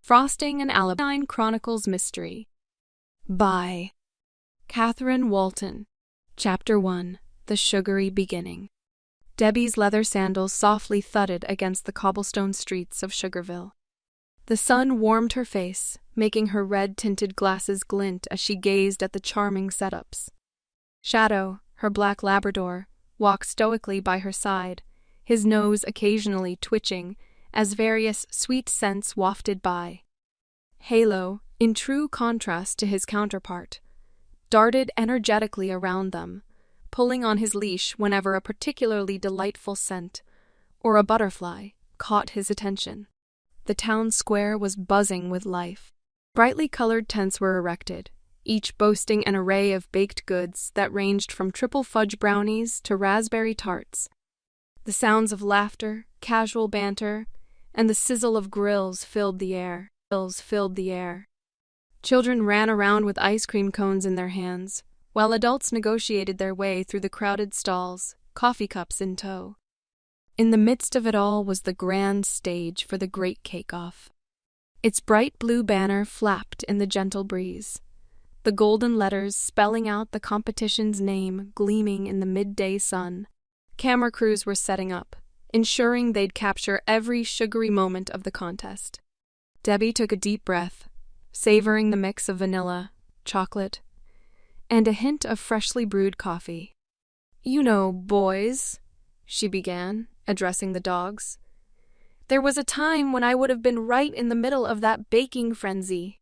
Frosting and Alibis. Canine Chronicles Mystery by Catherine Walton. Chapter 1. The Sugary Beginning. Debbie's leather sandals softly thudded against the cobblestone streets of Sugarville. The sun warmed her face, making her red-tinted glasses glint as she gazed at the charming setups. Shadow, her black Labrador, walked stoically by her side, his nose occasionally twitching as various sweet scents wafted by. Halo, in true contrast to his counterpart, darted energetically around them, pulling on his leash whenever a particularly delightful scent, or a butterfly, caught his attention. The town square was buzzing with life. Brightly colored tents were erected, each boasting an array of baked goods that ranged from triple fudge brownies to raspberry tarts. The sounds of laughter, casual banter, and the sizzle of grills filled the air. Children ran around with ice cream cones in their hands, while adults negotiated their way through the crowded stalls, coffee cups in tow. In the midst of it all was the grand stage for the Great Cake-Off. Its bright blue banner flapped in the gentle breeze, the golden letters spelling out the competition's name gleaming in the midday sun. Camera crews were setting up, ensuring they'd capture every sugary moment of the contest. Debbie took a deep breath, savoring the mix of vanilla, chocolate, and a hint of freshly brewed coffee. "You know, boys," she began, addressing the dogs, "there was a time when I would have been right in the middle of that baking frenzy."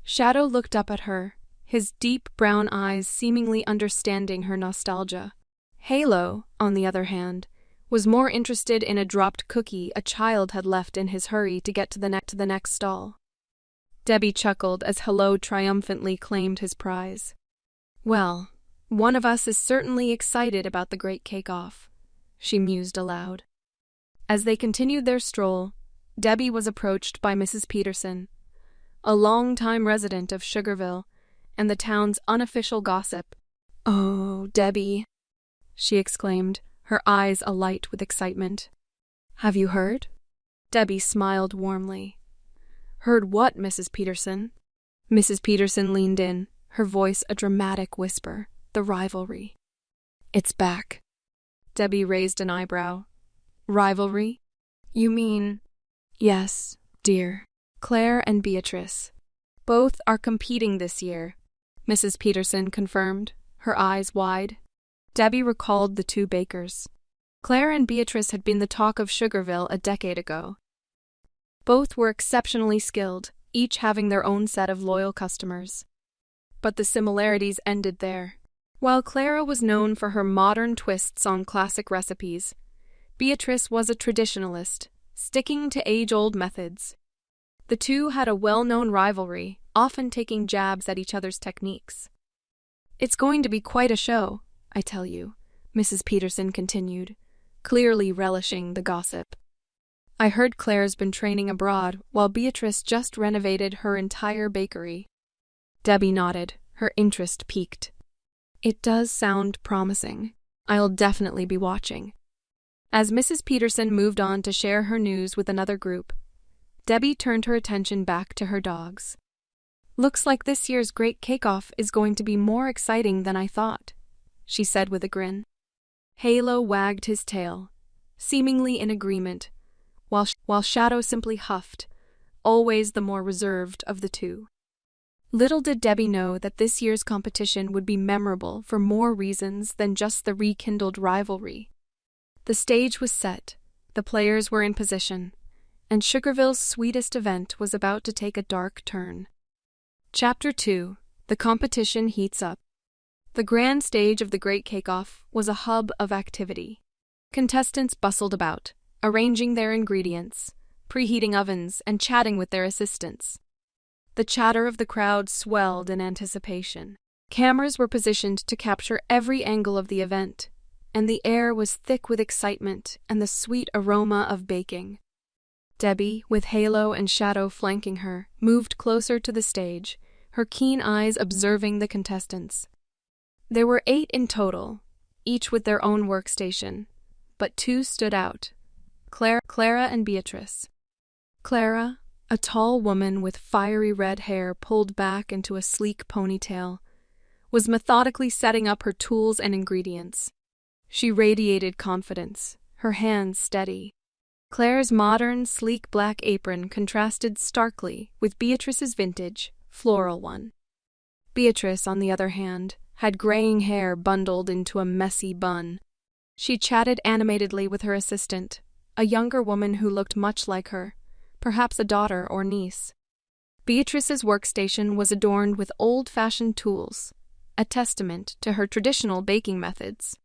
Shadow looked up at her, his deep brown eyes seemingly understanding her nostalgia. Halo, on the other hand, was more interested in a dropped cookie a child had left in his hurry to get to the next stall. Debbie chuckled as Hello triumphantly claimed his prize. "Well, one of us is certainly excited about the Great Cake-Off," she mused aloud. As they continued their stroll, Debbie was approached by Mrs. Peterson, a long-time resident of Sugarville and the town's unofficial gossip. "Oh, Debbie," she exclaimed, her eyes alight with excitement. "Have you heard?" Debbie smiled warmly. "Heard what, Mrs. Peterson?" Mrs. Peterson leaned in, her voice a dramatic whisper. "The rivalry. It's back." Debbie raised an eyebrow. "Rivalry? You mean—" "Yes, dear. Claire and Beatrice. Both are competing this year," Mrs. Peterson confirmed, her eyes wide. Debbie recalled the two bakers. Claire and Beatrice had been the talk of Sugarville a decade ago. Both were exceptionally skilled, each having their own set of loyal customers. But the similarities ended there. While Clara was known for her modern twists on classic recipes, Beatrice was a traditionalist, sticking to age-old methods. The two had a well-known rivalry, often taking jabs at each other's techniques. "It's going to be quite a show, I tell you," Mrs. Peterson continued, clearly relishing the gossip. "I heard Claire's been training abroad while Beatrice just renovated her entire bakery." Debbie nodded, her interest piqued. "It does sound promising. I'll definitely be watching." As Mrs. Peterson moved on to share her news with another group, Debbie turned her attention back to her dogs. "Looks like this year's Great Cake-Off is going to be more exciting than I thought," she said with a grin. Halo wagged his tail, seemingly in agreement, while Shadow simply huffed, always the more reserved of the two. Little did Debbie know that this year's competition would be memorable for more reasons than just the rekindled rivalry. The stage was set, the players were in position, and Sugarville's sweetest event was about to take a dark turn. Chapter 2. The Competition Heats Up. The grand stage of the Great Cake-Off was a hub of activity. Contestants bustled about, arranging their ingredients, preheating ovens, and chatting with their assistants. The chatter of the crowd swelled in anticipation. Cameras were positioned to capture every angle of the event, and the air was thick with excitement and the sweet aroma of baking. Debbie, with Halo and Shadow flanking her, moved closer to the stage, her keen eyes observing the contestants. There were 8 in total, each with their own workstation, but 2 stood out: Clara and Beatrice. Clara, A tall woman with fiery red hair pulled back into a sleek ponytail was methodically setting up her tools and ingredients. She radiated confidence, her hands steady. Claire's modern, sleek black apron contrasted starkly with Beatrice's vintage, floral one. Beatrice, on the other hand, had graying hair bundled into a messy bun. She chatted animatedly with her assistant, a younger woman who looked much like her, perhaps a daughter or niece. Beatrice's workstation was adorned with old-fashioned tools, a testament to her traditional baking methods.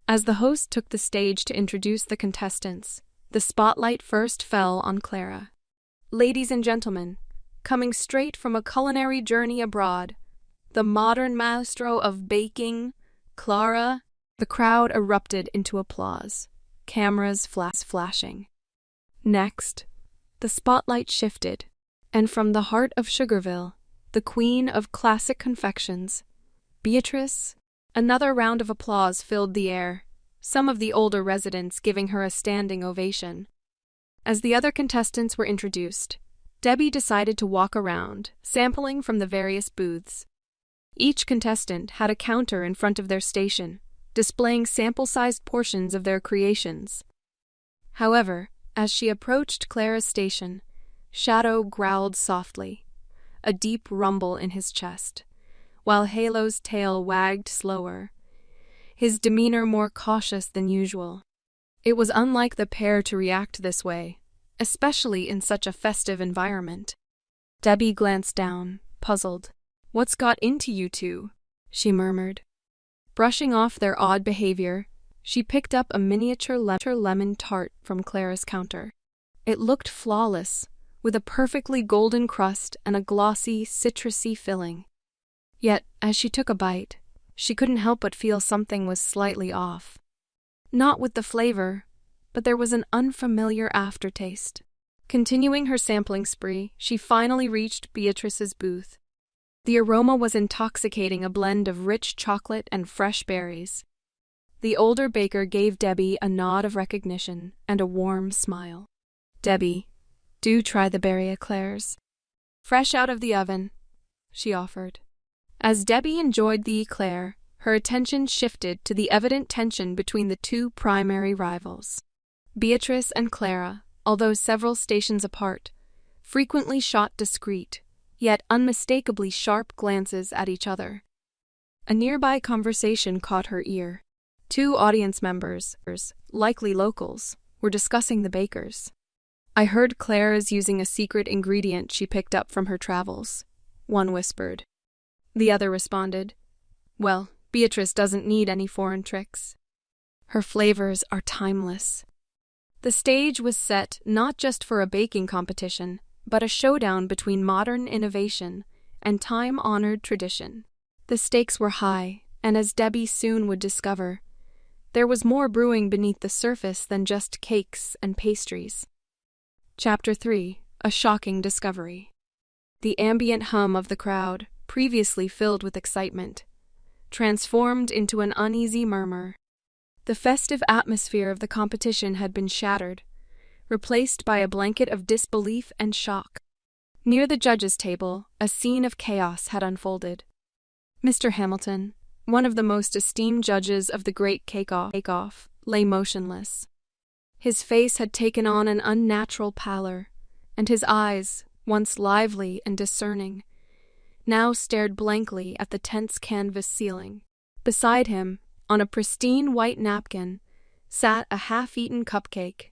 As the host took the stage to introduce the contestants, the spotlight first fell on Clara. Ladies and gentlemen, coming straight from a culinary journey abroad, the modern maestro of baking, Clara. The crowd erupted into applause, cameras flashing. Next, the spotlight shifted, and from the heart of Sugarville, the queen of classic confections, Beatrice. Another round of applause filled the air, some of the older residents giving her a standing ovation. As the other contestants were introduced, Debbie decided to walk around, sampling from the various booths. Each contestant had a counter in front of their station, displaying sample-sized portions of their creations. However, as she approached Clara's station, Shadow growled softly, a deep rumble in his chest, while Halo's tail wagged slower, his demeanor more cautious than usual. It was unlike the pair to react this way, especially in such a festive environment. Debbie glanced down, puzzled. "What's got into you two?" she murmured. Brushing off their odd behavior, she picked up a miniature lemon tart from Clara's counter. It looked flawless, with a perfectly golden crust and a glossy, citrusy filling. Yet, as she took a bite, she couldn't help but feel something was slightly off. Not with the flavor, but there was an unfamiliar aftertaste. Continuing her sampling spree, she finally reached Beatrice's booth. The aroma was intoxicating, a blend of rich chocolate and fresh berries. The older baker gave Debbie a nod of recognition and a warm smile. "Debbie, do try the berry eclairs. Fresh out of the oven," she offered. As Debbie enjoyed the eclair, her attention shifted to the evident tension between the two primary rivals. Beatrice and Clara, although several stations apart, frequently shot discreet, yet unmistakably sharp glances at each other. A nearby conversation caught her ear. Two audience members, likely locals, were discussing the bakers. "I heard Claire is using a secret ingredient she picked up from her travels," one whispered. The other responded, "Well, Beatrice doesn't need any foreign tricks. Her flavors are timeless." The stage was set not just for a baking competition, but a showdown between modern innovation and time-honored tradition. The stakes were high, and as Debbie soon would discover, there was more brewing beneath the surface than just cakes and pastries. Chapter 3: A Shocking Discovery. The ambient hum of the crowd, previously filled with excitement, transformed into an uneasy murmur. The festive atmosphere of the competition had been shattered, replaced by a blanket of disbelief and shock. Near the judges' table, a scene of chaos had unfolded. Mr. Hamilton, one of the most esteemed judges of the Great Cake-Off, lay motionless. His face had taken on an unnatural pallor, and his eyes, once lively and discerning, now stared blankly at the tense canvas ceiling. Beside him, on a pristine white napkin, sat a half-eaten cupcake,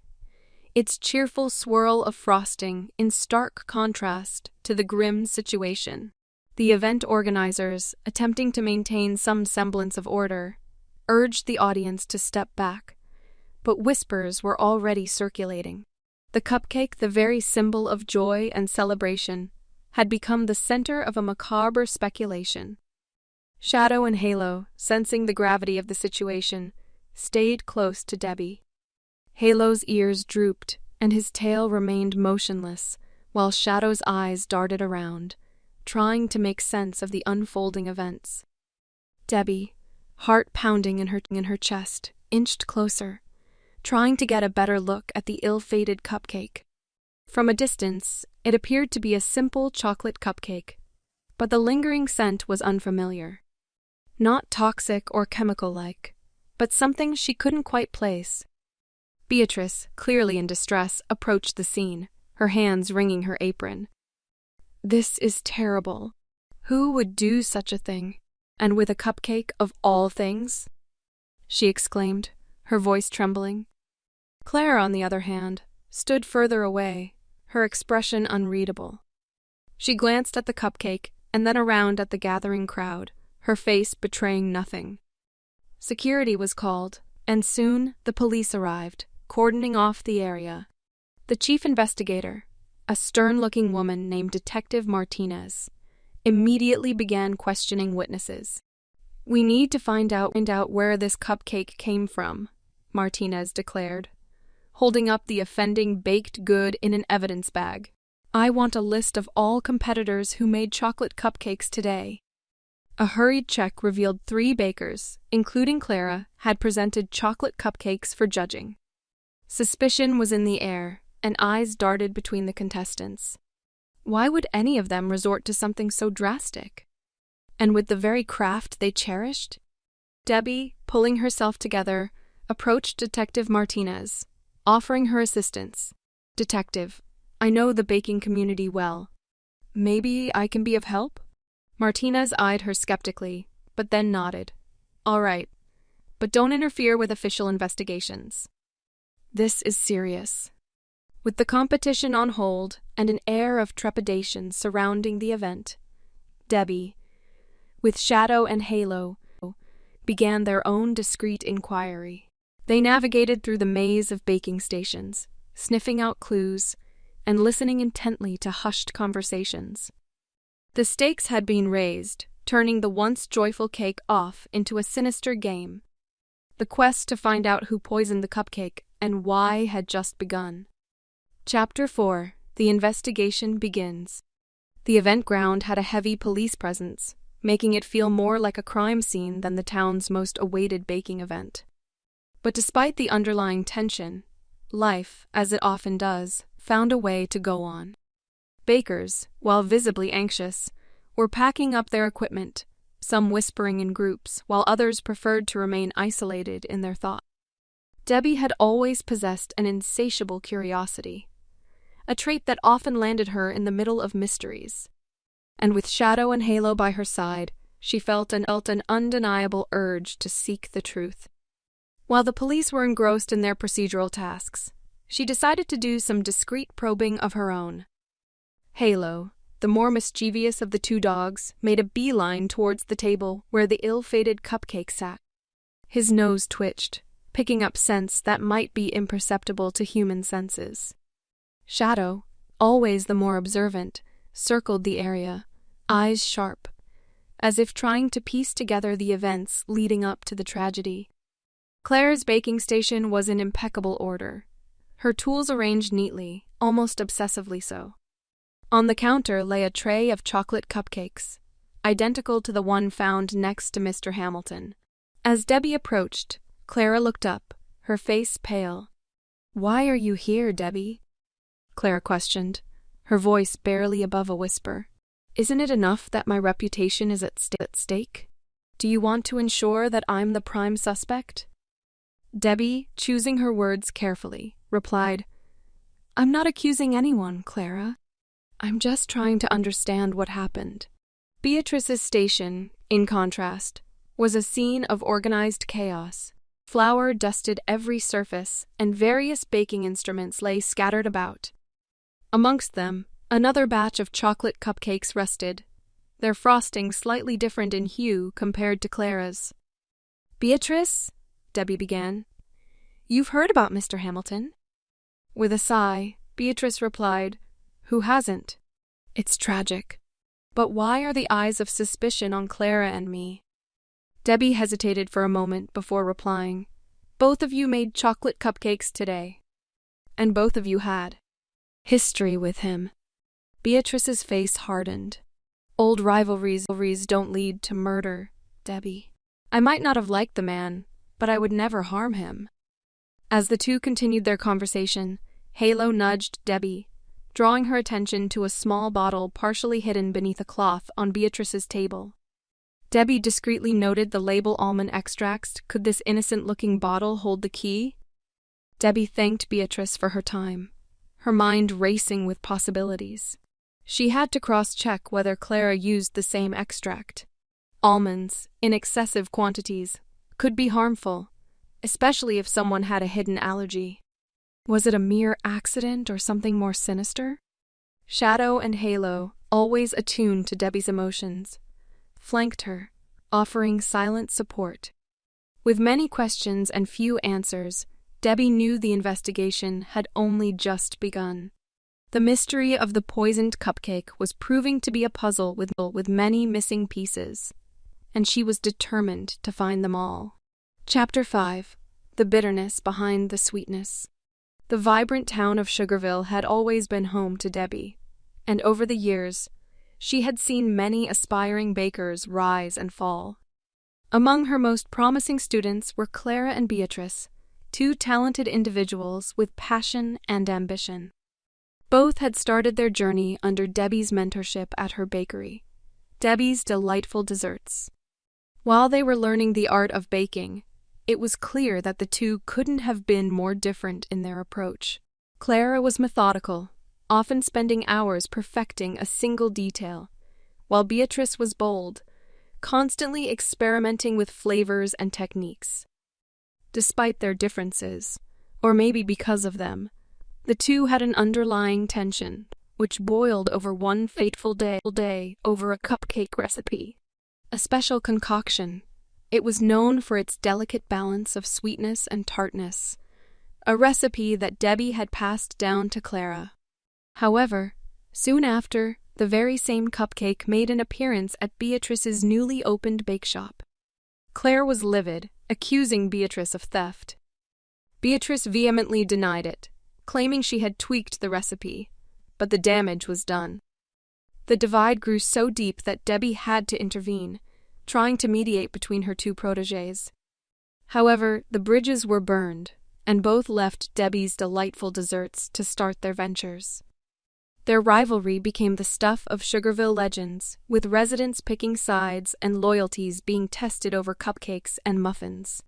its cheerful swirl of frosting in stark contrast to the grim situation. The event organizers, attempting to maintain some semblance of order, urged the audience to step back, but whispers were already circulating. The cupcake, the very symbol of joy and celebration, had become the center of a macabre speculation. Shadow and Halo, sensing the gravity of the situation, stayed close to Debbie. Halo's ears drooped, and his tail remained motionless, while Shadow's eyes darted around, trying to make sense of the unfolding events. Debbie, heart pounding in her chest, inched closer, trying to get a better look at the ill-fated cupcake. From a distance, it appeared to be a simple chocolate cupcake, but the lingering scent was unfamiliar. Not toxic or chemical-like, but something she couldn't quite place. Beatrice, clearly in distress, approached the scene, her hands wringing her apron. "This is terrible. Who would do such a thing? And with a cupcake of all things?" she exclaimed, her voice trembling. Claire, on the other hand, stood further away, her expression unreadable. She glanced at the cupcake and then around at the gathering crowd, her face betraying nothing. Security was called, and soon the police arrived, cordoning off the area. The chief investigator, a stern-looking woman named Detective Martinez, immediately began questioning witnesses. "We need to find out where this cupcake came from," Martinez declared, holding up the offending baked good in an evidence bag. "I want a list of all competitors who made chocolate cupcakes today." A hurried check revealed 3 bakers, including Clara, had presented chocolate cupcakes for judging. Suspicion was in the air, and eyes darted between the contestants. Why would any of them resort to something so drastic? And with the very craft they cherished? Debbie, pulling herself together, approached Detective Martinez, offering her assistance. "Detective, I know the baking community well. Maybe I can be of help?" Martinez eyed her skeptically, but then nodded. "All right, but don't interfere with official investigations. This is serious." With the competition on hold and an air of trepidation surrounding the event, Debbie, with Shadow and Halo, began their own discreet inquiry. They navigated through the maze of baking stations, sniffing out clues and listening intently to hushed conversations. The stakes had been raised, turning the once joyful cake off into a sinister game. The quest to find out who poisoned the cupcake and why had just begun. Chapter 4: The Investigation Begins. The event ground had a heavy police presence, making it feel more like a crime scene than the town's most awaited baking event. But despite the underlying tension, life, as it often does, found a way to go on. Bakers, while visibly anxious, were packing up their equipment, some whispering in groups, while others preferred to remain isolated in their thoughts. Debbie had always possessed an insatiable curiosity, a trait that often landed her in the middle of mysteries. And with Shadow and Halo by her side, she felt an undeniable urge to seek the truth. While the police were engrossed in their procedural tasks, she decided to do some discreet probing of her own. Halo, the more mischievous of the 2 dogs, made a beeline towards the table where the ill-fated cupcake sat. His nose twitched, picking up scents that might be imperceptible to human senses. Shadow, always the more observant, circled the area, eyes sharp, as if trying to piece together the events leading up to the tragedy. Claire's baking station was in impeccable order, her tools arranged neatly, almost obsessively so. On the counter lay a tray of chocolate cupcakes, identical to the one found next to Mr. Hamilton. As Debbie approached, Clara looked up, her face pale. "Why are you here, Debbie?" Clara questioned, her voice barely above a whisper. "Isn't it enough that my reputation is at stake? Do you want to ensure that I'm the prime suspect?" Debbie, choosing her words carefully, replied, "I'm not accusing anyone, Clara. I'm just trying to understand what happened." Beatrice's station, in contrast, was a scene of organized chaos. Flour dusted every surface, and various baking instruments lay scattered about. Amongst them, another batch of chocolate cupcakes rested, their frosting slightly different in hue compared to Clara's. "Beatrice," Debbie began, "you've heard about Mr. Hamilton?" With a sigh, Beatrice replied, "Who hasn't? It's tragic. But why are the eyes of suspicion on Clara and me?" Debbie hesitated for a moment before replying, "Both of you made chocolate cupcakes today. And both of you had history with him." Beatrice's face hardened. "Old rivalries don't lead to murder, Debbie. I might not have liked the man, but I would never harm him." As the two continued their conversation, Halo nudged Debbie, drawing her attention to a small bottle partially hidden beneath a cloth on Beatrice's table. Debbie discreetly noted the label almond extracts. Could this innocent-looking bottle hold the key? Debbie thanked Beatrice for her time, her mind racing with possibilities. She had to cross-check whether Clara used the same extract. Almonds, in excessive quantities, could be harmful, especially if someone had a hidden allergy. Was it a mere accident or something more sinister? Shadow and Halo, always attuned to Debbie's emotions, flanked her, offering silent support. With many questions and few answers, Debbie knew the investigation had only just begun. The mystery of the poisoned cupcake was proving to be a puzzle with many missing pieces, and she was determined to find them all. Chapter 5. The bitterness behind the sweetness. The vibrant town of Sugarville had always been home to Debbie, and over the years, she had seen many aspiring bakers rise and fall. Among her most promising students were Clara and Beatrice, two talented individuals with passion and ambition. Both had started their journey under Debbie's mentorship at her bakery, Debbie's Delightful Desserts. While they were learning the art of baking, it was clear that the two couldn't have been more different in their approach. Clara was methodical, often spending hours perfecting a single detail, while Beatrice was bold, constantly experimenting with flavors and techniques. Despite their differences, or maybe because of them, the two had an underlying tension, which boiled over one fateful day over a cupcake recipe. A special concoction. It was known for its delicate balance of sweetness and tartness, a recipe that Debbie had passed down to Clara. However, soon after, the very same cupcake made an appearance at Beatrice's newly opened bake shop. Claire was livid, accusing Beatrice of theft. Beatrice vehemently denied it, claiming she had tweaked the recipe, but the damage was done. The divide grew so deep that Debbie had to intervene, trying to mediate between her two protégés. However, the bridges were burned, and both left Debbie's Delightful Desserts to start their ventures. Their rivalry became the stuff of Sugarville legends, with residents picking sides and loyalties being tested over cupcakes and muffins.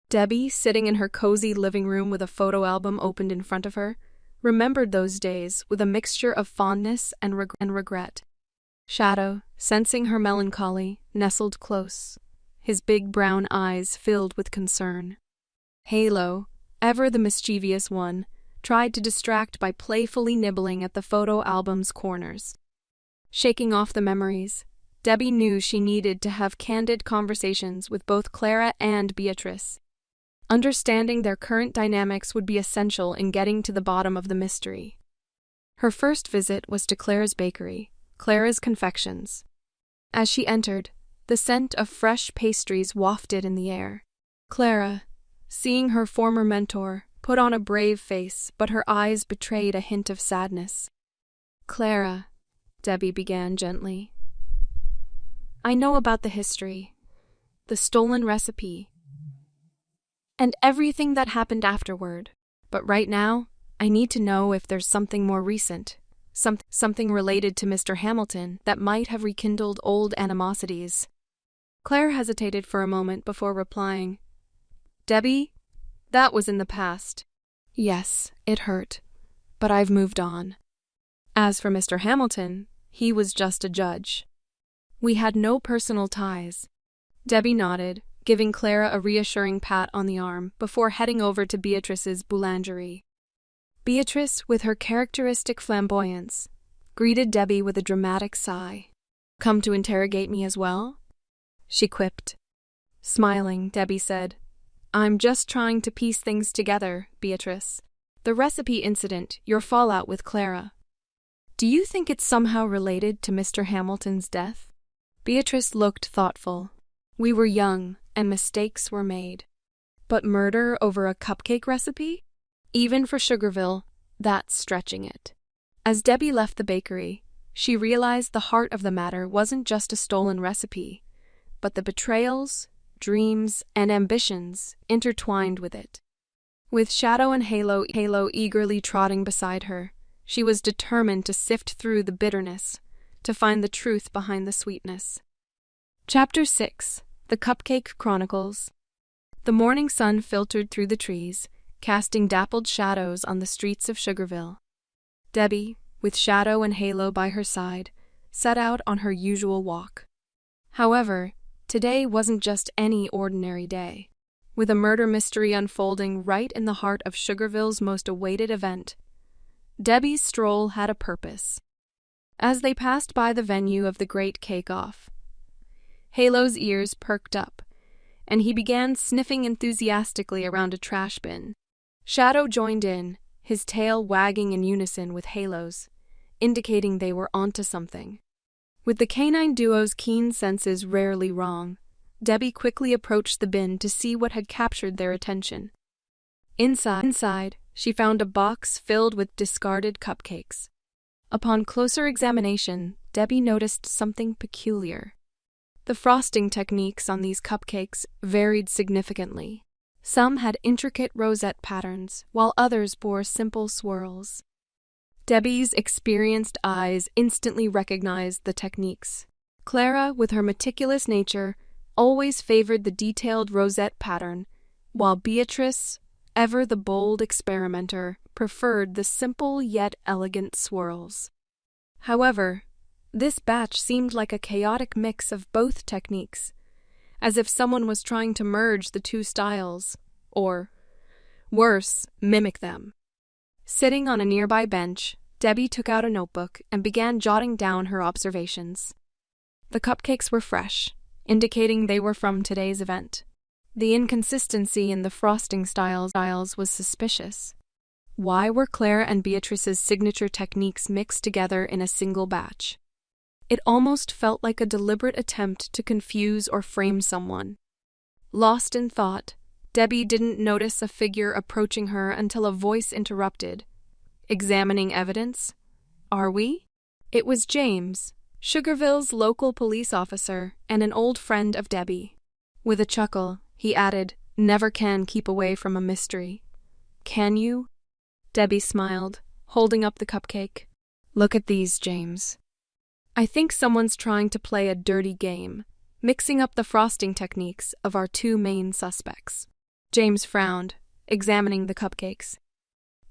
Debbie, sitting in her cozy living room with a photo album opened in front of her, remembered those days with a mixture of fondness and regret. Shadow, sensing her melancholy, nestled close, his big brown eyes filled with concern. Halo, ever the mischievous one, tried to distract by playfully nibbling at the photo album's corners. Shaking off the memories, Debbie knew she needed to have candid conversations with both Clara and Beatrice. Understanding their current dynamics would be essential in getting to the bottom of the mystery. Her first visit was to Clara's bakery, Clara's Confections. As she entered, the scent of fresh pastries wafted in the air. Clara, seeing her former mentor, put on a brave face, but her eyes betrayed a hint of sadness. "Clara," Debbie began gently, "I know about the history, the stolen recipe, and everything that happened afterward. But right now, I need to know if there's something more recent, something related to Mr. Hamilton that might have rekindled old animosities." Claire hesitated for a moment before replying. "Debbie, that was in the past. Yes, it hurt, but I've moved on. As for Mr. Hamilton, he was just a judge. We had no personal ties." Debbie nodded, giving Clara a reassuring pat on the arm before heading over to Beatrice's boulangerie. Beatrice, with her characteristic flamboyance, greeted Debbie with a dramatic sigh. "Come to interrogate me as well?" she quipped. Smiling, Debbie said, "I'm just trying to piece things together, Beatrice. The recipe incident, your fallout with Clara. Do you think it's somehow related to Mr. Hamilton's death?" Beatrice looked thoughtful. "We were young, and mistakes were made. But murder over a cupcake recipe? Even for Sugarville, that's stretching it." As Debbie left the bakery, she realized the heart of the matter wasn't just a stolen recipe, but the betrayals, dreams, and ambitions intertwined with it. With Shadow and Halo eagerly trotting beside her, She was determined to sift through the bitterness, to find the truth behind the sweetness. Chapter 6. The Cupcake Chronicles. The morning sun filtered through the trees, casting dappled shadows on the streets of Sugarville. Debbie, with Shadow and Halo by her side, set out on her usual walk. However, today wasn't just any ordinary day. With a murder mystery unfolding right in the heart of Sugarville's most awaited event, Debbie's stroll had a purpose. As they passed by the venue of the Great Cake-Off, Halo's ears perked up, and he began sniffing enthusiastically around a trash bin. Shadow joined in, his tail wagging in unison with Halo's, indicating they were onto something. With the canine duo's keen senses rarely wrong, Debbie quickly approached the bin to see what had captured their attention. Inside, she found a box filled with discarded cupcakes. Upon closer examination, Debbie noticed something peculiar. The frosting techniques on these cupcakes varied significantly. Some had intricate rosette patterns, while others bore simple swirls. Debbie's experienced eyes instantly recognized the techniques. Clara, with her meticulous nature, always favored the detailed rosette pattern, while Beatrice, ever the bold experimenter, preferred the simple yet elegant swirls. However, this batch seemed like a chaotic mix of both techniques, as if someone was trying to merge the two styles, or, worse, mimic them. Sitting on a nearby bench, Debbie took out a notebook and began jotting down her observations. The cupcakes were fresh, indicating they were from today's event. The inconsistency in the frosting styles was suspicious. Why were Claire and Beatrice's signature techniques mixed together in a single batch? It almost felt like a deliberate attempt to confuse or frame someone. Lost in thought, Debbie didn't notice a figure approaching her until a voice interrupted. "Examining evidence? Are we?" It was James, Sugarville's local police officer and an old friend of Debbie. With a chuckle, he added, "Never can keep away from a mystery. Can you?" Debbie smiled, holding up the cupcake. "Look at these, James. I think someone's trying to play a dirty game, mixing up the frosting techniques of our two main suspects." James frowned, examining the cupcakes.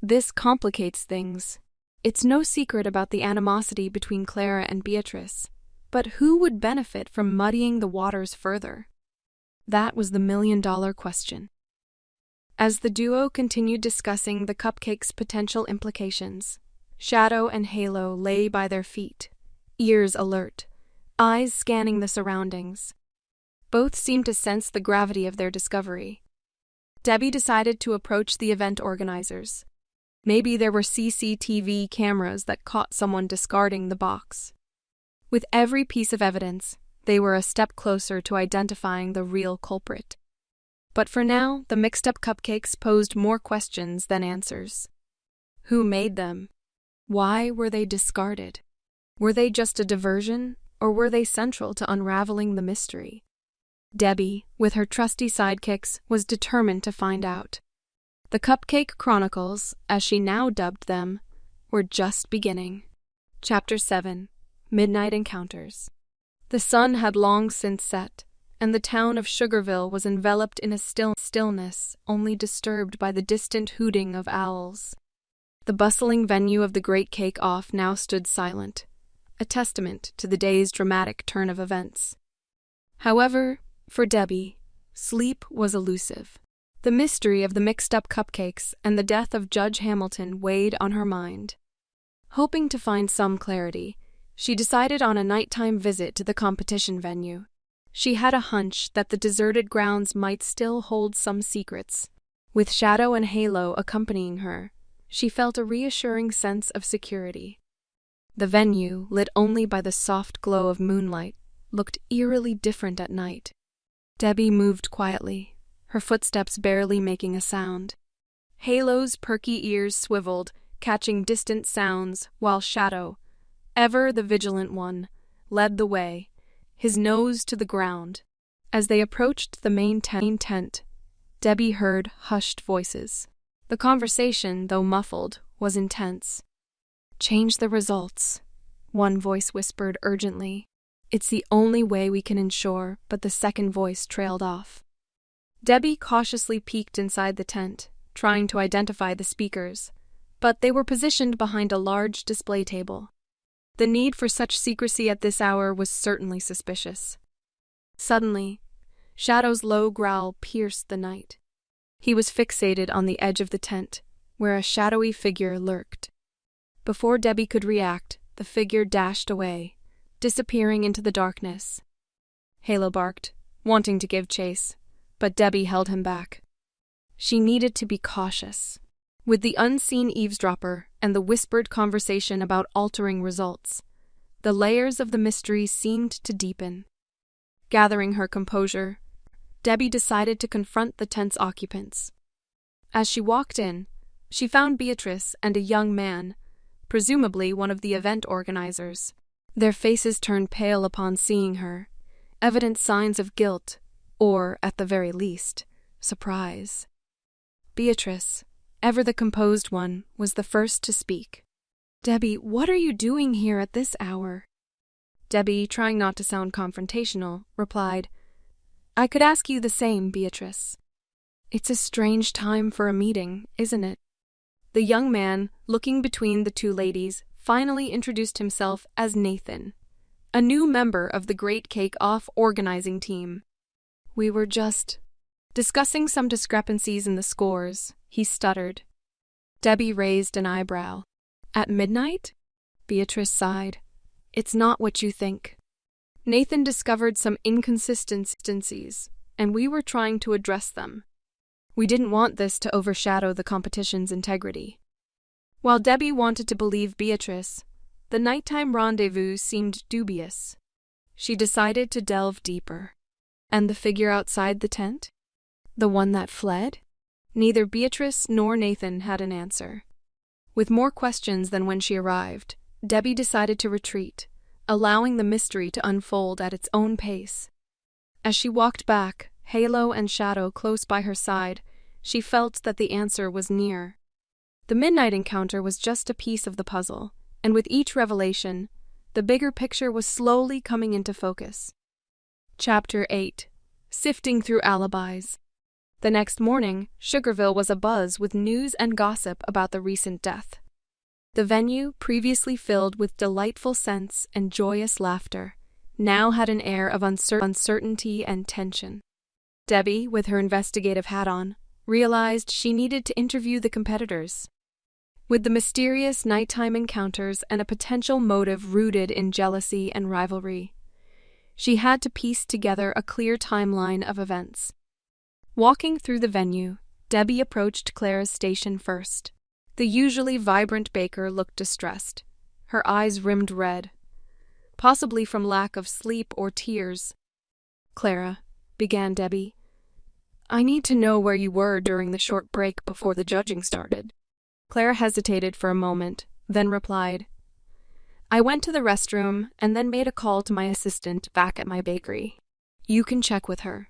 "This complicates things. It's no secret about the animosity between Clara and Beatrice, but who would benefit from muddying the waters further?" That was the million-dollar question. As the duo continued discussing the cupcakes' potential implications, Shadow and Halo lay by their feet, ears alert, eyes scanning the surroundings. Both seemed to sense the gravity of their discovery. Debbie decided to approach the event organizers. Maybe there were CCTV cameras that caught someone discarding the box. With every piece of evidence, they were a step closer to identifying the real culprit. But for now, the mixed-up cupcakes posed more questions than answers. Who made them? Why were they discarded? Were they just a diversion, or were they central to unraveling the mystery? Debbie, with her trusty sidekicks, was determined to find out. The Cupcake Chronicles, as she now dubbed them, were just beginning. Chapter 7. Midnight Encounters. The sun had long since set, and the town of Sugarville was enveloped in a stillness only disturbed by the distant hooting of owls. The bustling venue of the Great Cake-Off now stood silent, a testament to the day's dramatic turn of events. However, for Debbie, sleep was elusive. The mystery of the mixed-up cupcakes and the death of Judge Hamilton weighed on her mind. Hoping to find some clarity, she decided on a nighttime visit to the competition venue. She had a hunch that the deserted grounds might still hold some secrets. With Shadow and Halo accompanying her, she felt a reassuring sense of security. The venue, lit only by the soft glow of moonlight, looked eerily different at night. Debbie moved quietly, her footsteps barely making a sound. Halo's perky ears swiveled, catching distant sounds, while Shadow, ever the vigilant one, led the way, his nose to the ground. As they approached the main tent, Debbie heard hushed voices. The conversation, though muffled, was intense. Change the results, one voice whispered urgently. It's the only way we can ensure, but the second voice trailed off. Debbie cautiously peeked inside the tent, trying to identify the speakers, but they were positioned behind a large display table. The need for such secrecy at this hour was certainly suspicious. Suddenly, Shadow's low growl pierced the night. He was fixated on the edge of the tent, where a shadowy figure lurked. Before Debbie could react, the figure dashed away, disappearing into the darkness. Halo barked, wanting to give chase, but Debbie held him back. She needed to be cautious. With the unseen eavesdropper and the whispered conversation about altering results, the layers of the mystery seemed to deepen. Gathering her composure, Debbie decided to confront the tent's occupants. As she walked in, she found Beatrice and a young man, presumably one of the event organizers. Their faces turned pale upon seeing her, evident signs of guilt, or, at the very least, surprise. Beatrice, ever the composed one, was the first to speak. "Debbie, what are you doing here at this hour?" Debbie, trying not to sound confrontational, replied, "I could ask you the same, Beatrice." "It's a strange time for a meeting, isn't it?" The young man, looking between the two ladies, finally introduced himself as Nathan, a new member of the Great Cake Off organizing team. "We were just discussing some discrepancies in the scores," he stuttered. Debbie raised an eyebrow. "At midnight?" Beatrice sighed. "It's not what you think. Nathan discovered some inconsistencies, and we were trying to address them. We didn't want this to overshadow the competition's integrity." While Debbie wanted to believe Beatrice, the nighttime rendezvous seemed dubious. She decided to delve deeper. And the figure outside the tent? The one that fled? Neither Beatrice nor Nathan had an answer. With more questions than when she arrived, Debbie decided to retreat, allowing the mystery to unfold at its own pace. As she walked back, Halo and Shadow close by her side, she felt that the answer was near. The midnight encounter was just a piece of the puzzle, and with each revelation, the bigger picture was slowly coming into focus. Chapter 8. Sifting Through Alibis. The next morning, Sugarville was abuzz with news and gossip about the recent death. The venue, previously filled with delightful scents and joyous laughter, now had an air of uncertainty and tension. Debbie, with her investigative hat on, realized she needed to interview the competitors. With the mysterious nighttime encounters and a potential motive rooted in jealousy and rivalry, she had to piece together a clear timeline of events. Walking through the venue, Debbie approached Clara's station first. The usually vibrant baker looked distressed, her eyes rimmed red, possibly from lack of sleep or tears. "Clara," began Debbie, "I need to know where you were during the short break before the judging started." Clara hesitated for a moment, then replied, "I went to the restroom and then made a call to my assistant back at my bakery. You can check with her."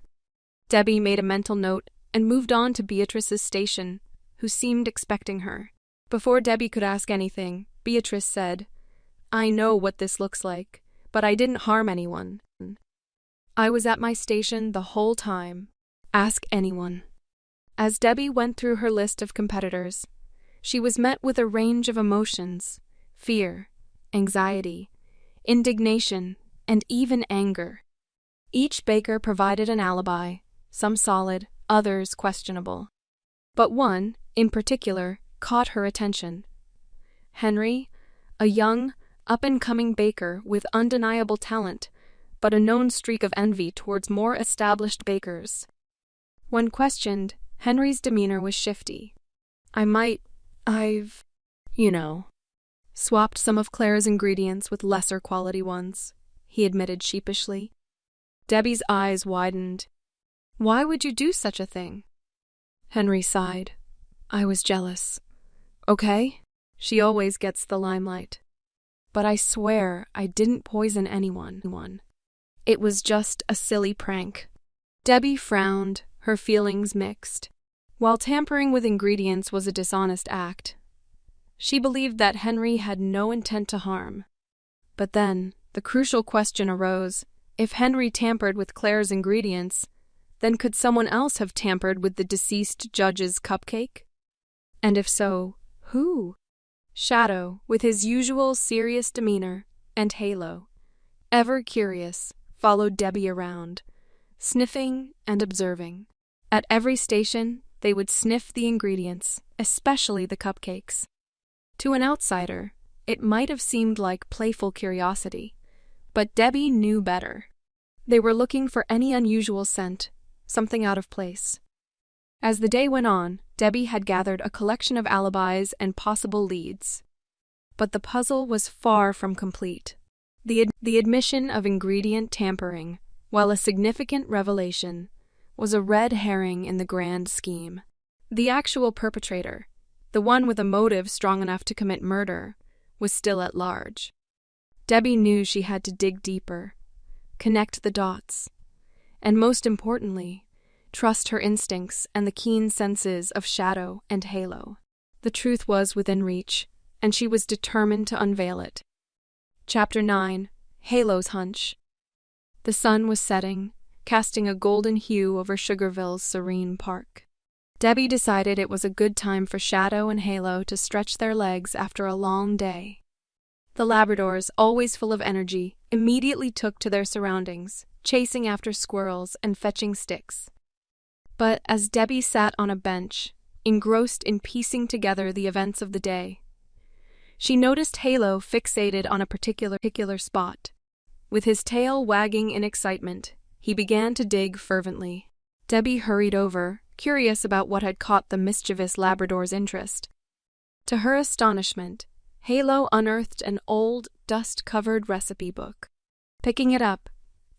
Debbie made a mental note and moved on to Beatrice's station, who seemed expecting her. Before Debbie could ask anything, Beatrice said, "I know what this looks like, but I didn't harm anyone. I was at my station the whole time. Ask anyone." As Debbie went through her list of competitors, she was met with a range of emotions: fear, anxiety, indignation, and even anger. Each baker provided an alibi, some solid, others questionable. But one, in particular, caught her attention. Henry, a young, up-and-coming baker with undeniable talent, but a known streak of envy towards more established bakers. When questioned, Henry's demeanor was shifty. I've swapped some of Clara's ingredients with lesser quality ones," he admitted sheepishly. Debbie's eyes widened. "Why would you do such a thing?" Henry sighed. "I was jealous. Okay? She always gets the limelight. But I swear I didn't poison anyone. It was just a silly prank." Debbie frowned, her feelings mixed. While tampering with ingredients was a dishonest act, She believed that Henry had no intent to harm. But then, the crucial question arose: if Henry tampered with Claire's ingredients, then could someone else have tampered with the deceased judge's cupcake? And if so, who? Shadow, with his usual serious demeanor, and Halo, ever curious, followed Debbie around, sniffing and observing. At every station, they would sniff the ingredients, especially the cupcakes. To an outsider, it might have seemed like playful curiosity, but Debbie knew better. They were looking for any unusual scent, something out of place. As the day went on, Debbie had gathered a collection of alibis and possible leads. But the puzzle was far from complete. The admission of ingredient tampering, while a significant revelation, was a red herring in the grand scheme. The actual perpetrator, the one with a motive strong enough to commit murder, was still at large. Debbie knew she had to dig deeper, connect the dots, and most importantly, trust her instincts and the keen senses of Shadow and Halo. The truth was within reach, and she was determined to unveil it. Chapter 9: Halo's Hunch. The sun was setting, casting a golden hue over Sugarville's serene park. Debbie decided it was a good time for Shadow and Halo to stretch their legs after a long day. The Labradors, always full of energy, immediately took to their surroundings, chasing after squirrels and fetching sticks. But as Debbie sat on a bench, engrossed in piecing together the events of the day, she noticed Halo fixated on a particular spot. With his tail wagging in excitement, he began to dig fervently. Debbie hurried over, curious about what had caught the mischievous Labrador's interest. To her astonishment, Halo unearthed an old, dust-covered recipe book. Picking it up,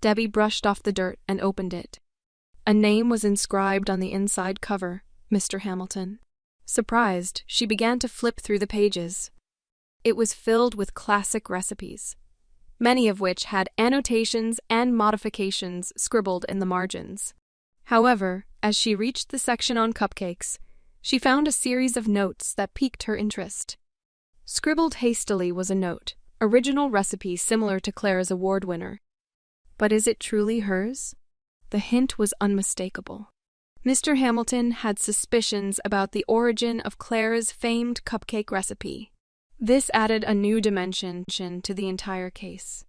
Debbie brushed off the dirt and opened it. A name was inscribed on the inside cover: Mr. Hamilton. Surprised, she began to flip through the pages. It was filled with classic recipes, many of which had annotations and modifications scribbled in the margins. However, as she reached the section on cupcakes, she found a series of notes that piqued her interest. Scribbled hastily was a note: original recipe similar to Claire's award winner. But is it truly hers? The hint was unmistakable. Mr. Hamilton had suspicions about the origin of Claire's famed cupcake recipe. This added a new dimension to the entire case.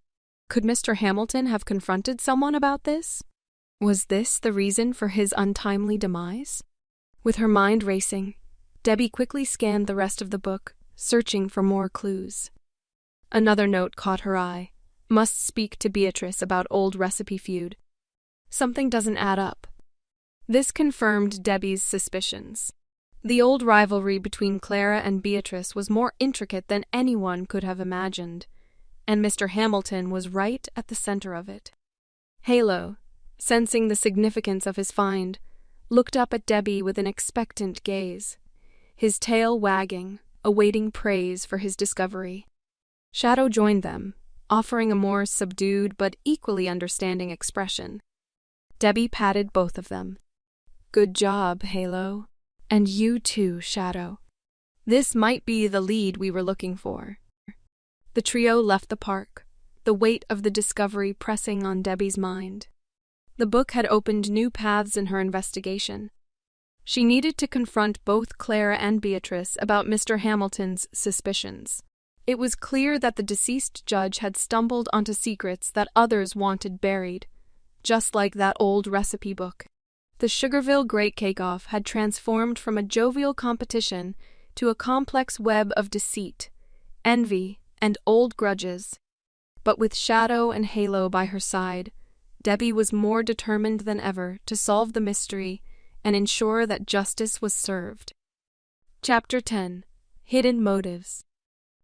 Could Mr. Hamilton have confronted someone about this? Was this the reason for his untimely demise? With her mind racing, Debbie quickly scanned the rest of the book, searching for more clues. Another note caught her eye: must speak to Beatrice about old recipe feud. Something doesn't add up. This confirmed Debbie's suspicions. The old rivalry between Clara and Beatrice was more intricate than anyone could have imagined, and Mr. Hamilton was right at the center of it. Halo, sensing the significance of his find, looked up at Debbie with an expectant gaze, his tail wagging, awaiting praise for his discovery. Shadow joined them, offering a more subdued but equally understanding expression. Debbie patted both of them. "Good job, Halo. And you too, Shadow. This might be the lead we were looking for." The trio left the park, the weight of the discovery pressing on Debbie's mind. The book had opened new paths in her investigation. She needed to confront both Clara and Beatrice about Mr. Hamilton's suspicions. It was clear that the deceased judge had stumbled onto secrets that others wanted buried, just like that old recipe book. The Sugarville Great Cake-Off had transformed from a jovial competition to a complex web of deceit, envy, and old grudges. But with Shadow and Halo by her side, Debbie was more determined than ever to solve the mystery and ensure that justice was served. Chapter 10: Hidden Motives.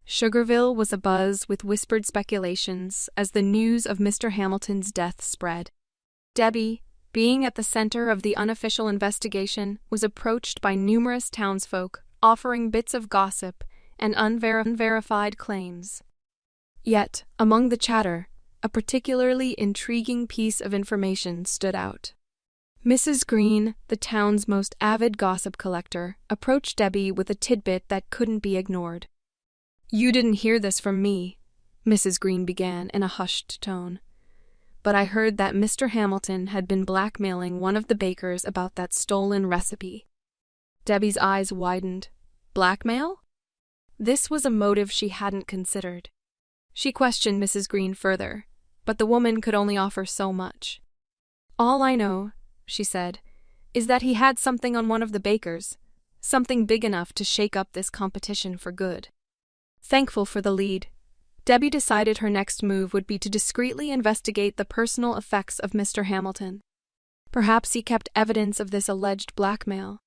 Sugarville was abuzz with whispered speculations as the news of Mr. Hamilton's death spread. Debbie, being at the center of the unofficial investigation, was approached by numerous townsfolk offering bits of gossip and unverified claims. Yet, among the chatter, a particularly intriguing piece of information stood out. Mrs. Green, the town's most avid gossip collector, approached Debbie with a tidbit that couldn't be ignored. "You didn't hear this from me," Mrs. Green began in a hushed tone. "But I heard that Mr. Hamilton had been blackmailing one of the bakers about that stolen recipe." Debbie's eyes widened. Blackmail? This was a motive she hadn't considered. She questioned Mrs. Green further, but the woman could only offer so much. "All I know," she said, "is that he had something on one of the bakers, something big enough to shake up this competition for good." Thankful for the lead, Debbie decided her next move would be to discreetly investigate the personal effects of Mr. Hamilton. Perhaps he kept evidence of this alleged blackmail.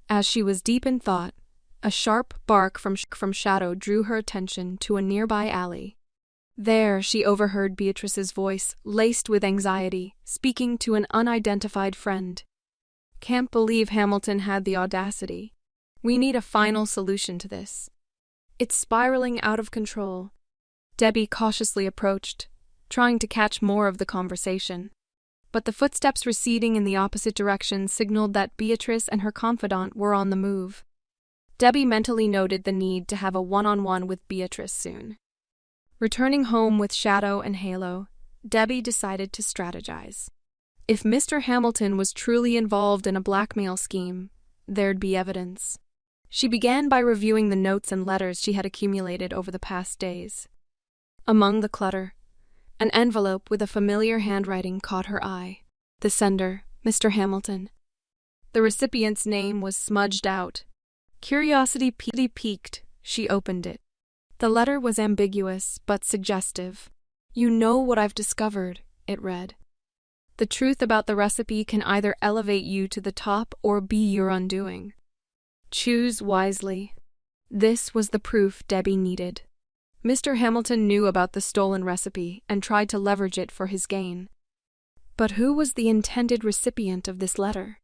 As she was deep in thought, a sharp bark from Shadow drew her attention to a nearby alley. There she overheard Beatrice's voice, laced with anxiety, speaking to an unidentified friend. "Can't believe Hamilton had the audacity. We need a final solution to this. It's spiraling out of control." Debbie cautiously approached, trying to catch more of the conversation. But the footsteps receding in the opposite direction signaled that Beatrice and her confidant were on the move. Debbie mentally noted the need to have a one-on-one with Beatrice soon. Returning home with Shadow and Halo, Debbie decided to strategize. If Mr. Hamilton was truly involved in a blackmail scheme, there'd be evidence. She began by reviewing the notes and letters she had accumulated over the past days. Among the clutter, an envelope with a familiar handwriting caught her eye. The sender, Mr. Hamilton. The recipient's name was smudged out. Curiosity piqued, she opened it. The letter was ambiguous but suggestive. "You know what I've discovered," it read. "The truth about the recipe can either elevate you to the top or be your undoing. Choose wisely." This was the proof Debbie needed. Mr. Hamilton knew about the stolen recipe and tried to leverage it for his gain. But who was the intended recipient of this letter?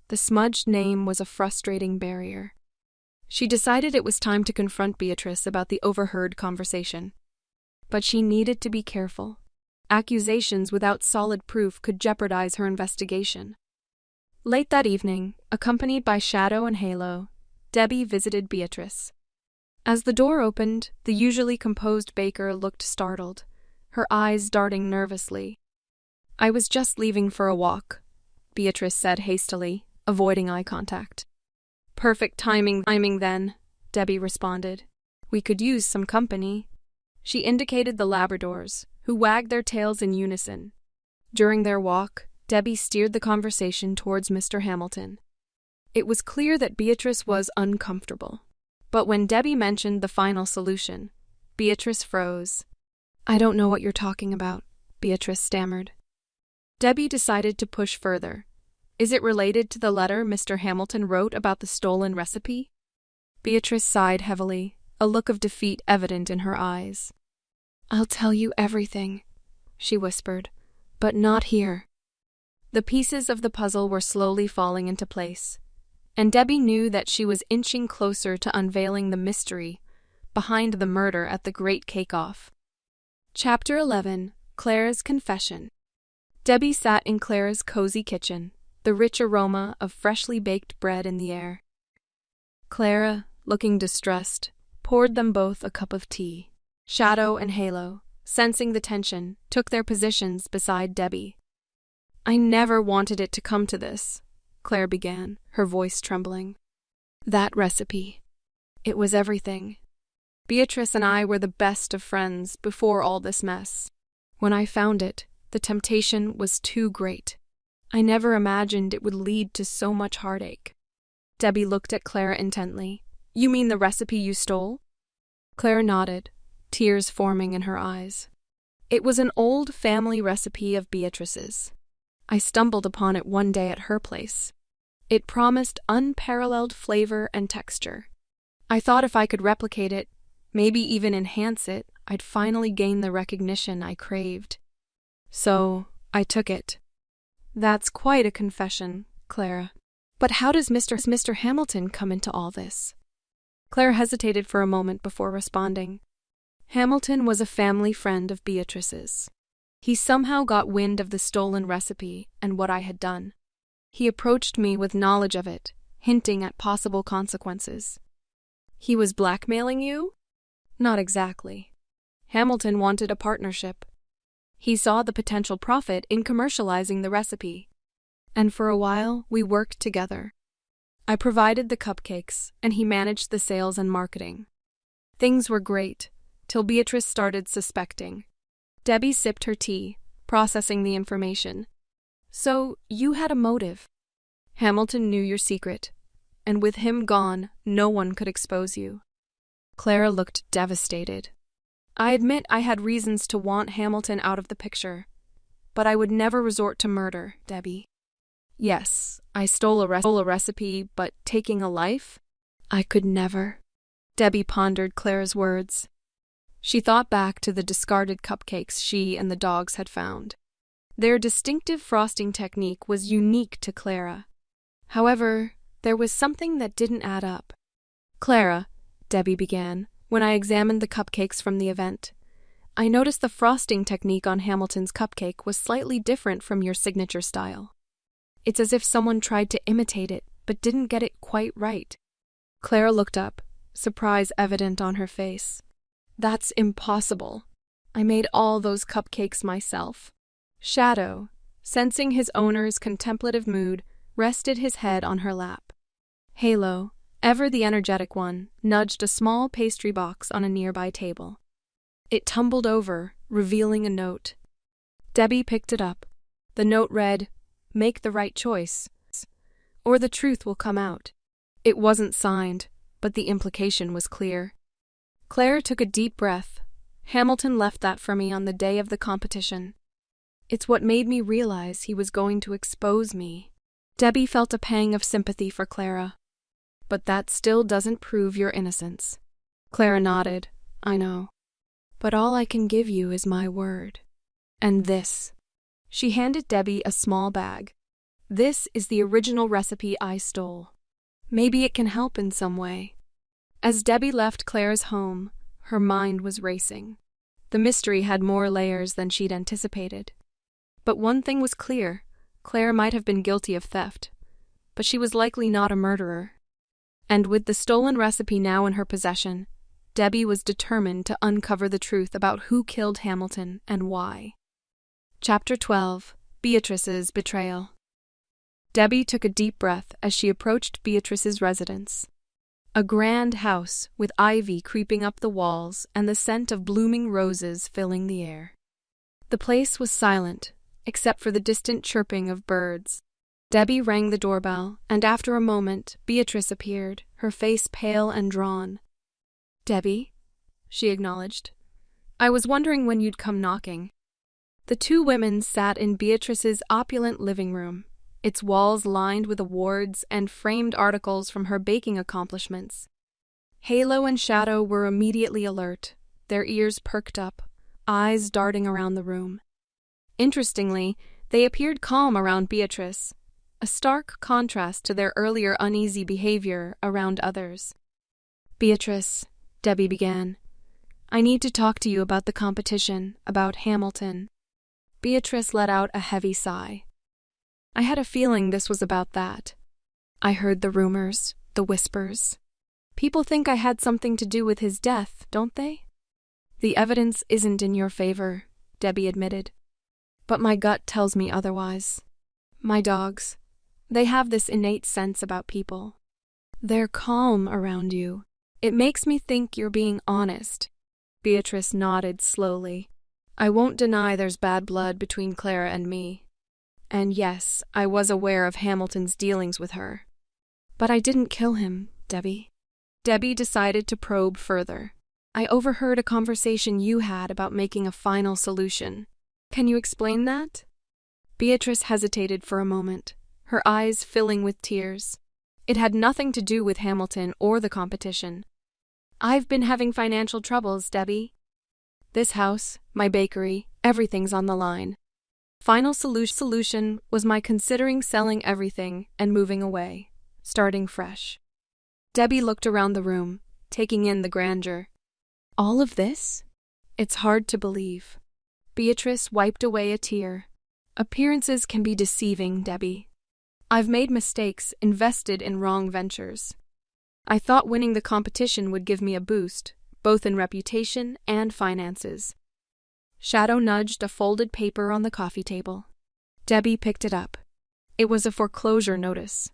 The smudged name was a frustrating barrier. She decided it was time to confront Beatrice about the overheard conversation. But she needed to be careful. Accusations without solid proof could jeopardize her investigation. Late that evening, accompanied by Shadow and Halo, Debbie visited Beatrice. As the door opened, the usually composed baker looked startled, her eyes darting nervously. "I was just leaving for a walk," Beatrice said hastily, avoiding eye contact. "Perfect timing then," Debbie responded. "We could use some company." She indicated the Labradors, who wagged their tails in unison. During their walk, Debbie steered the conversation towards Mr. Hamilton. It was clear that Beatrice was uncomfortable. But when Debbie mentioned the final solution, Beatrice froze. "I don't know what you're talking about," Beatrice stammered. Debbie decided to push further. "Is it related to the letter Mr. Hamilton wrote about the stolen recipe?" Beatrice sighed heavily, a look of defeat evident in her eyes. "I'll tell you everything," she whispered, "but not here." The pieces of the puzzle were slowly falling into place, and Debbie knew that she was inching closer to unveiling the mystery behind the murder at the Great Cake-Off. Chapter 11. Clara's Confession. Debbie sat in Clara's cozy kitchen, the rich aroma of freshly baked bread in the air. Clara, looking distressed, poured them both a cup of tea. Shadow and Halo, sensing the tension, took their positions beside Debbie. "I never wanted it to come to this," Claire began, her voice trembling. "That recipe. It was everything. Beatrice and I were the best of friends before all this mess. When I found it, the temptation was too great. I never imagined it would lead to so much heartache." Debbie looked at Claire intently. "You mean the recipe you stole?" Claire nodded, tears forming in her eyes. "It was an old family recipe of Beatrice's. I stumbled upon it one day at her place. It promised unparalleled flavor and texture. I thought if I could replicate it, maybe even enhance it, I'd finally gain the recognition I craved. So, I took it." "That's quite a confession, Clara. But how does Mr. Hamilton come into all this?" Claire hesitated for a moment before responding. "Hamilton was a family friend of Beatrice's. He somehow got wind of the stolen recipe and what I had done. He approached me with knowledge of it, hinting at possible consequences." "He was blackmailing you?" Not exactly. Hamilton wanted a partnership. He saw the potential profit in commercializing the recipe. And for a while, we worked together. I provided the cupcakes, and he managed the sales and marketing. Things were great, till Beatrice started suspecting. Debbie sipped her tea, processing the information. So, you had a motive. Hamilton knew your secret, and with him gone, no one could expose you. Clara looked devastated. I admit I had reasons to want Hamilton out of the picture, but I would never resort to murder, Debbie. Yes, I stole a recipe, but taking a life? I could never. Debbie pondered Clara's words. She thought back to the discarded cupcakes she and the dogs had found. Their distinctive frosting technique was unique to Clara. However, there was something that didn't add up. Clara, Debbie began, when I examined the cupcakes from the event, I noticed the frosting technique on Hamilton's cupcake was slightly different from your signature style. It's as if someone tried to imitate it, but didn't get it quite right. Clara looked up, surprise evident on her face. That's impossible. I made all those cupcakes myself. Shadow, sensing his owner's contemplative mood, rested his head on her lap. Halo, ever the energetic one, nudged a small pastry box on a nearby table. It tumbled over, revealing a note. Debbie picked it up. The note read, "Make the right choice, or the truth will come out." It wasn't signed, but the implication was clear. Claire took a deep breath. Hamilton left that for me on the day of the competition. It's what made me realize he was going to expose me. Debbie felt a pang of sympathy for Clara. But that still doesn't prove your innocence. Clara nodded. I know. But all I can give you is my word. And this. She handed Debbie a small bag. This is the original recipe I stole. Maybe it can help in some way. As Debbie left Clara's home, her mind was racing. The mystery had more layers than she'd anticipated. But one thing was clear. Claire might have been guilty of theft, but she was likely not a murderer. And with the stolen recipe now in her possession, Debbie was determined to uncover the truth about who killed Hamilton and why. Chapter 12. Beatrice's Betrayal. Debbie took a deep breath as she approached Beatrice's residence. A grand house with ivy creeping up the walls and the scent of blooming roses filling the air. The place was silent, except for the distant chirping of birds. Debbie rang the doorbell, and after a moment, Beatrice appeared, her face pale and drawn. "Debbie," she acknowledged. "I was wondering when you'd come knocking." The two women sat in Beatrice's opulent living room, its walls lined with awards and framed articles from her baking accomplishments. Halo and Shadow were immediately alert, their ears perked up, eyes darting around the room. Interestingly, they appeared calm around Beatrice, a stark contrast to their earlier uneasy behavior around others. "Beatrice," Debbie began, "I need to talk to you about the competition, about Hamilton." Beatrice let out a heavy sigh. "I had a feeling this was about that. I heard the rumors, the whispers. People think I had something to do with his death, don't they?" "The evidence isn't in your favor," Debbie admitted. "But my gut tells me otherwise. My dogs, they have this innate sense about people. They're calm around you. It makes me think you're being honest." Beatrice nodded slowly. "I won't deny there's bad blood between Clara and me. And yes, I was aware of Hamilton's dealings with her. But I didn't kill him, Debbie." Debbie decided to probe further. "I overheard a conversation you had about making a final solution. Can you explain that?" Beatrice hesitated for a moment, her eyes filling with tears. It had nothing to do with Hamilton or the competition. "I've been having financial troubles, Debbie. This house, my bakery, everything's on the line. Final solution was my considering selling everything and moving away, starting fresh." Debbie looked around the room, taking in the grandeur. "All of this? It's hard to believe." Beatrice wiped away a tear. "Appearances can be deceiving, Debbie. I've made mistakes, invested in wrong ventures. I thought winning the competition would give me a boost, both in reputation and finances. Shadow nudged a folded paper on the coffee table. Debbie picked it up. It was a foreclosure notice.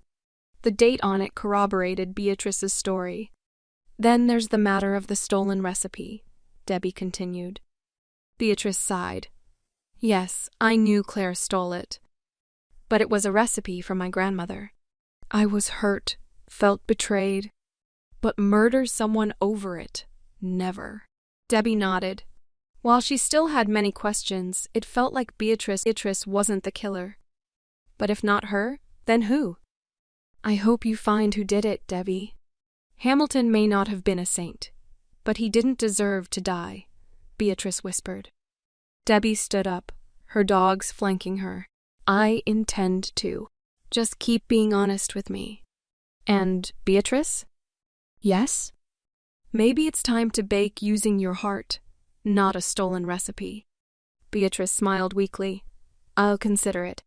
The date on it corroborated Beatrice's story. "Then there's the matter of the stolen recipe," Debbie continued. Beatrice sighed. "Yes, I knew Claire stole it. But it was a recipe from my grandmother. I was hurt, felt betrayed. But murder someone over it? Never." Debbie nodded. While she still had many questions, it felt like Beatrice wasn't the killer. But if not her, then who? "I hope you find who did it, Debbie. Hamilton may not have been a saint, but he didn't deserve to die," Beatrice whispered. Debbie stood up, her dogs flanking her. "I intend to. Just keep being honest with me." "And Beatrice?" "Yes?" "Maybe it's time to bake using your heart, not a stolen recipe." Beatrice smiled weakly. "I'll consider it."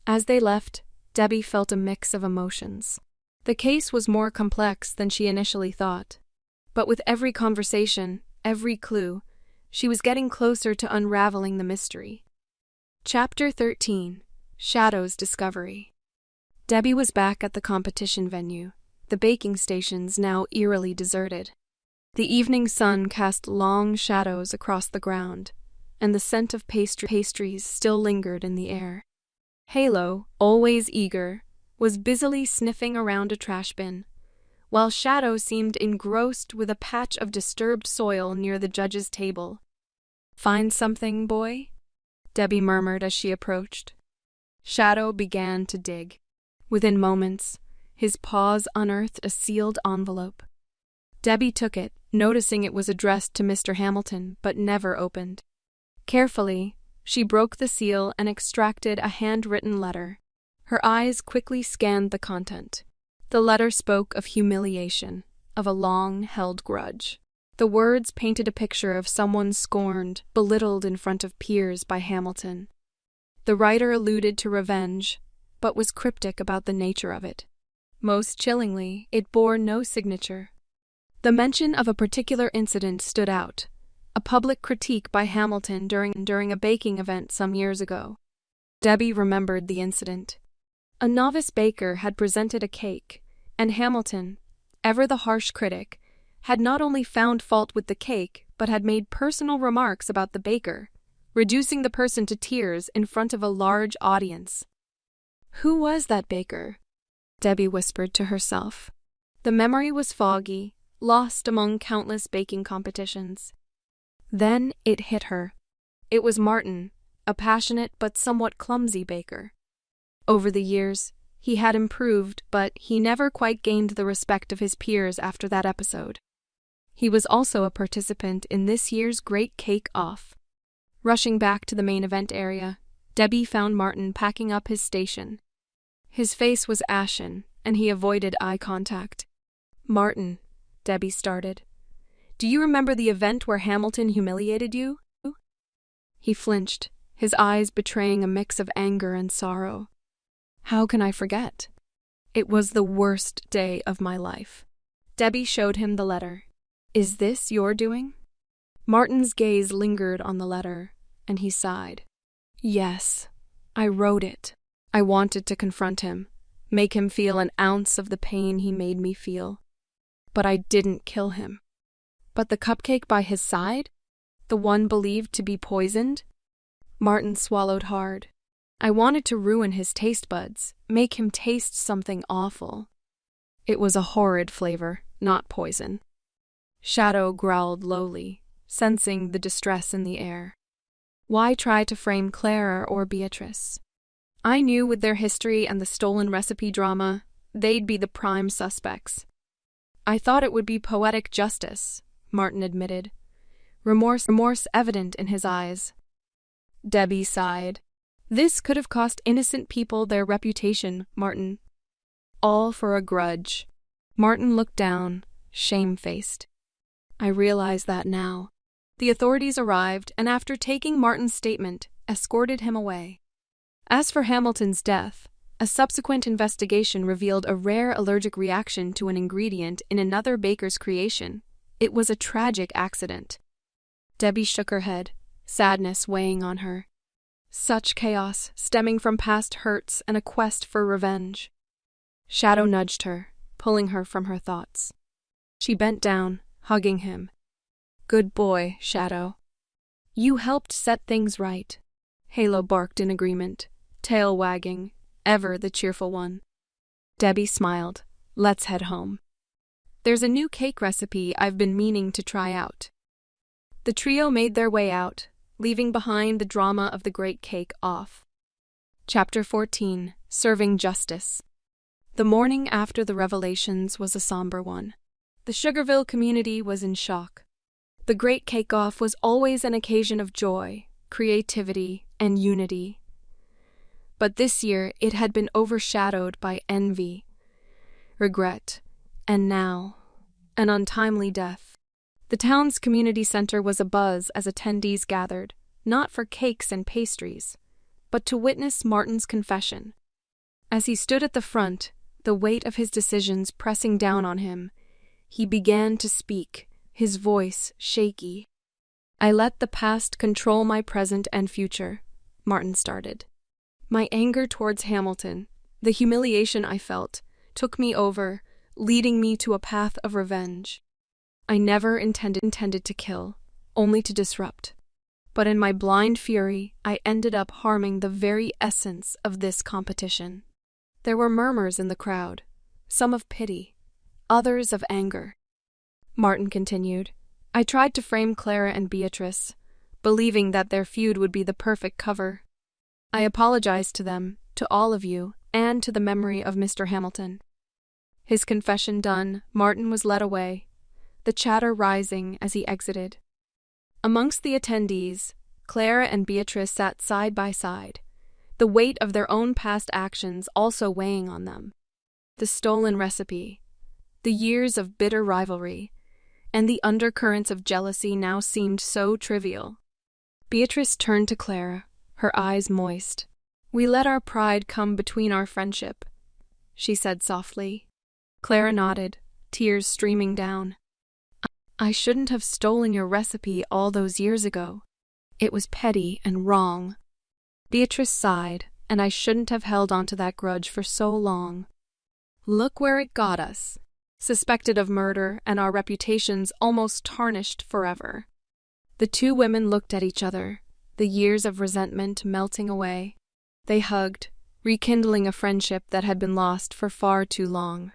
As they left, Debbie felt a mix of emotions. The case was more complex than she initially thought. But with every conversation, every clue, she was getting closer to unraveling the mystery. Chapter 13. Shadow's Discovery. Debbie was back at the competition venue, the baking stations now eerily deserted. The evening sun cast long shadows across the ground, and the scent of pastries still lingered in the air. Halo, always eager, was busily sniffing around a trash bin, while Shadow seemed engrossed with a patch of disturbed soil near the judge's table. "Find something, boy?" Debbie murmured as she approached. Shadow began to dig. Within moments, his paws unearthed a sealed envelope. Debbie took it, noticing it was addressed to Mr. Hamilton, but never opened. Carefully, she broke the seal and extracted a handwritten letter. Her eyes quickly scanned the content. The letter spoke of humiliation, of a long-held grudge. The words painted a picture of someone scorned, belittled in front of peers by Hamilton. The writer alluded to revenge, but was cryptic about the nature of it. Most chillingly, it bore no signature. The mention of a particular incident stood out, a public critique by Hamilton during a baking event some years ago. Debbie remembered the incident. A novice baker had presented a cake, and Hamilton, ever the harsh critic, had not only found fault with the cake, but had made personal remarks about the baker, reducing the person to tears in front of a large audience. Who was that baker? Debbie whispered to herself. The memory was foggy, lost among countless baking competitions. Then it hit her. It was Martin, a passionate but somewhat clumsy baker. Over the years, he had improved, but he never quite gained the respect of his peers after that episode. He was also a participant in this year's Great Cake Off. Rushing back to the main event area, Debbie found Martin packing up his station. His face was ashen, and he avoided eye contact. "Martin," Debbie started, "do you remember the event where Hamilton humiliated you?" He flinched, his eyes betraying a mix of anger and sorrow. "How can I forget? It was the worst day of my life." Debbie showed him the letter. "Is this your doing?" Martin's gaze lingered on the letter, and he sighed. "Yes, I wrote it. I wanted to confront him, make him feel an ounce of the pain he made me feel. But I didn't kill him." "But the cupcake by his side? The one believed to be poisoned?" Martin swallowed hard. "I wanted to ruin his taste buds, make him taste something awful. It was a horrid flavor, not poison." Shadow growled lowly, sensing the distress in the air. Why try to frame Clara or Beatrice? I knew with their history and the stolen recipe drama, they'd be the prime suspects. "I thought it would be poetic justice," Martin admitted, remorse evident in his eyes. Debbie sighed. "This could have cost innocent people their reputation, Martin. All for a grudge." Martin looked down, shamefaced. "I realize that now." The authorities arrived, and after taking Martin's statement, escorted him away. As for Hamilton's death, a subsequent investigation revealed a rare allergic reaction to an ingredient in another baker's creation, It was a tragic accident. Debbie shook her head, sadness weighing on her. Such chaos, stemming from past hurts and a quest for revenge. Shadow nudged her, pulling her from her thoughts. She bent down, hugging him. Good boy, Shadow. You helped set things right. Halo barked in agreement, tail wagging, ever the cheerful one. Debbie smiled. Let's head home. There's a new cake recipe I've been meaning to try out. The trio made their way out, leaving behind the drama of the Great Cake Off. Chapter 14. Serving Justice. The morning after the revelations was a somber one. The Sugarville community was in shock. The Great Cake Off was always an occasion of joy, creativity, and unity. But this year it had been overshadowed by envy, regret, and now, an untimely death. The town's community center was abuzz as attendees gathered, not for cakes and pastries, but to witness Martin's confession. As he stood at the front, the weight of his decisions pressing down on him, he began to speak, his voice shaky. I let the past control my present and future, Martin started. My anger towards Hamilton, the humiliation I felt, took me over, leading me to a path of revenge. I never intended to kill, only to disrupt. But in my blind fury, I ended up harming the very essence of this competition. There were murmurs in the crowd, some of pity, others of anger. Martin continued, I tried to frame Clara and Beatrice, believing that their feud would be the perfect cover. I apologized to them, to all of you, and to the memory of Mr. Hamilton. His confession done, Martin was led away, the chatter rising as he exited. Amongst the attendees, Clara and Beatrice sat side by side, the weight of their own past actions also weighing on them. The stolen recipe, the years of bitter rivalry, and the undercurrents of jealousy now seemed so trivial. Beatrice turned to Clara, her eyes moist. We let our pride come between our friendship, she said softly. Clara nodded, tears streaming down. I shouldn't have stolen your recipe all those years ago. It was petty and wrong. Beatrice sighed, and I shouldn't have held on to that grudge for so long. Look where it got us. Suspected of murder and our reputations almost tarnished forever. The two women looked at each other, the years of resentment melting away. They hugged, rekindling a friendship that had been lost for far too long.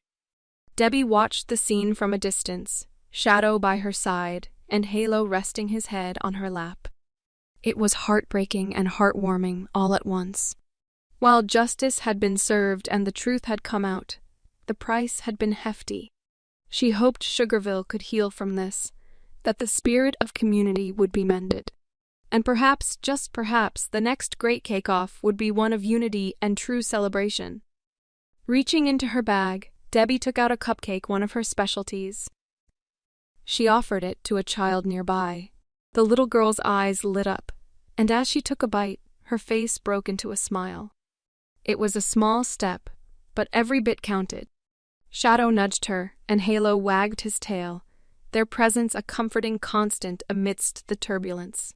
Debbie watched the scene from a distance, Shadow by her side, and Halo resting his head on her lap. It was heartbreaking and heartwarming all at once. While justice had been served and the truth had come out, the price had been hefty. She hoped Sugarville could heal from this, that the spirit of community would be mended. And perhaps, just perhaps, the next Great Cake Off would be one of unity and true celebration. Reaching into her bag, Debbie took out a cupcake, one of her specialties. She offered it to a child nearby. The little girl's eyes lit up, and as she took a bite, her face broke into a smile. It was a small step, but every bit counted. Shadow nudged her, and Halo wagged his tail, their presence a comforting constant amidst the turbulence.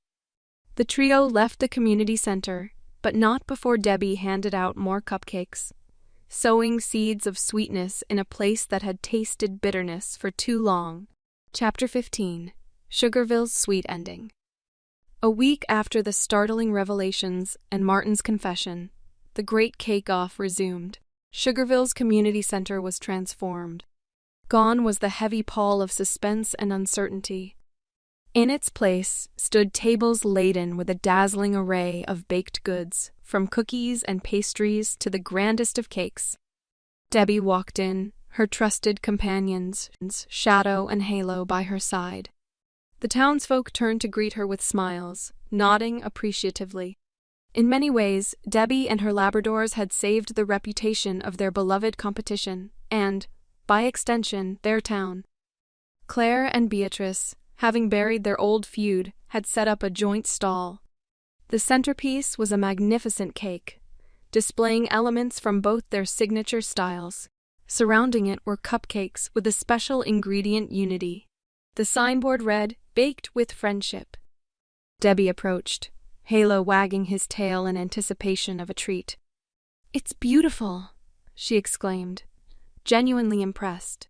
The trio left the community center, but not before Debbie handed out more cupcakes, sowing seeds of sweetness in a place that had tasted bitterness for too long. Chapter 15. Sugarville's Sweet Ending. A week after the startling revelations and Martin's confession, the Great Cake Off resumed. Sugarville's community center was transformed. Gone was the heavy pall of suspense and uncertainty. In its place stood tables laden with a dazzling array of baked goods, from cookies and pastries to the grandest of cakes. Debbie walked in, her trusted companions, Shadow and Halo, by her side. The townsfolk turned to greet her with smiles, nodding appreciatively. In many ways, Debbie and her Labradors had saved the reputation of their beloved competition, and, by extension, their town. Claire and Beatrice, having buried their old feud, had set up a joint stall. The centerpiece was a magnificent cake, displaying elements from both their signature styles. Surrounding it were cupcakes with a special ingredient, unity. The signboard read, "Baked with Friendship." Debbie approached, Halo wagging his tail in anticipation of a treat. "It's beautiful," she exclaimed, genuinely impressed.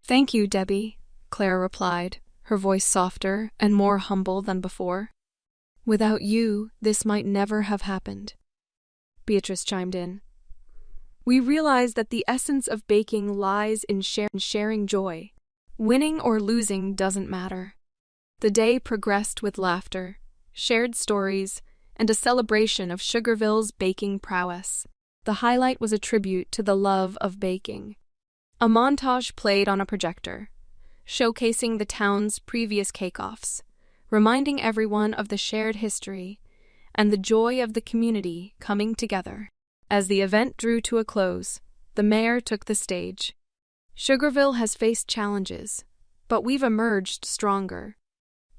"Thank you, Debbie," Claire replied, her voice softer and more humble than before. "Without you, this might never have happened," Beatrice chimed in. "We realize that the essence of baking lies in sharing joy. Winning or losing doesn't matter." The day progressed with laughter, shared stories, and a celebration of Sugarville's baking prowess. The highlight was a tribute to the love of baking. A montage played on a projector, showcasing the town's previous cake-offs, reminding everyone of the shared history and the joy of the community coming together. As the event drew to a close, the mayor took the stage. "Sugarville has faced challenges, but we've emerged stronger.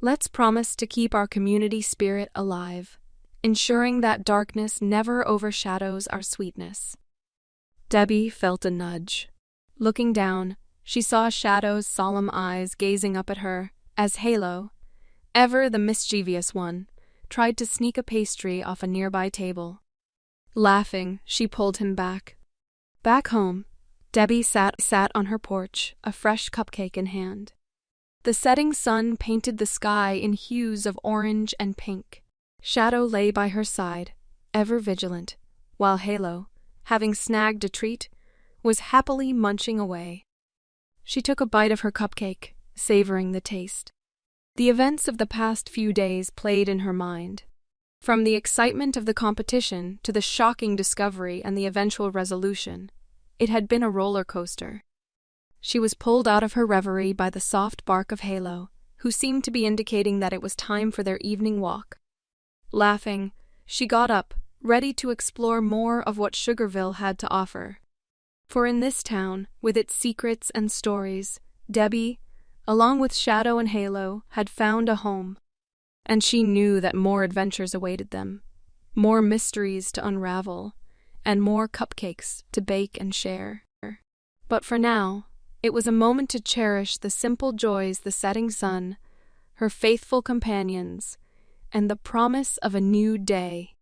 Let's promise to keep our community spirit alive, ensuring that darkness never overshadows our sweetness." Debbie felt a nudge. Looking down, she saw Shadow's solemn eyes gazing up at her as Halo, ever the mischievous one, tried to sneak a pastry off a nearby table. Laughing, she pulled him back. Back home, Debbie sat on her porch, a fresh cupcake in hand. The setting sun painted the sky in hues of orange and pink. Shadow lay by her side, ever vigilant, while Halo, having snagged a treat, was happily munching away. She took a bite of her cupcake, savoring the taste. The events of the past few days played in her mind. From the excitement of the competition to the shocking discovery and the eventual resolution, it had been a roller coaster. She was pulled out of her reverie by the soft bark of Halo, who seemed to be indicating that it was time for their evening walk. Laughing, she got up, ready to explore more of what Sugarville had to offer. For in this town, with its secrets and stories, Debbie, along with Shadow and Halo, had found a home. And she knew that more adventures awaited them, more mysteries to unravel, and more cupcakes to bake and share. But for now, it was a moment to cherish the simple joys, the setting sun, her faithful companions, and the promise of a new day.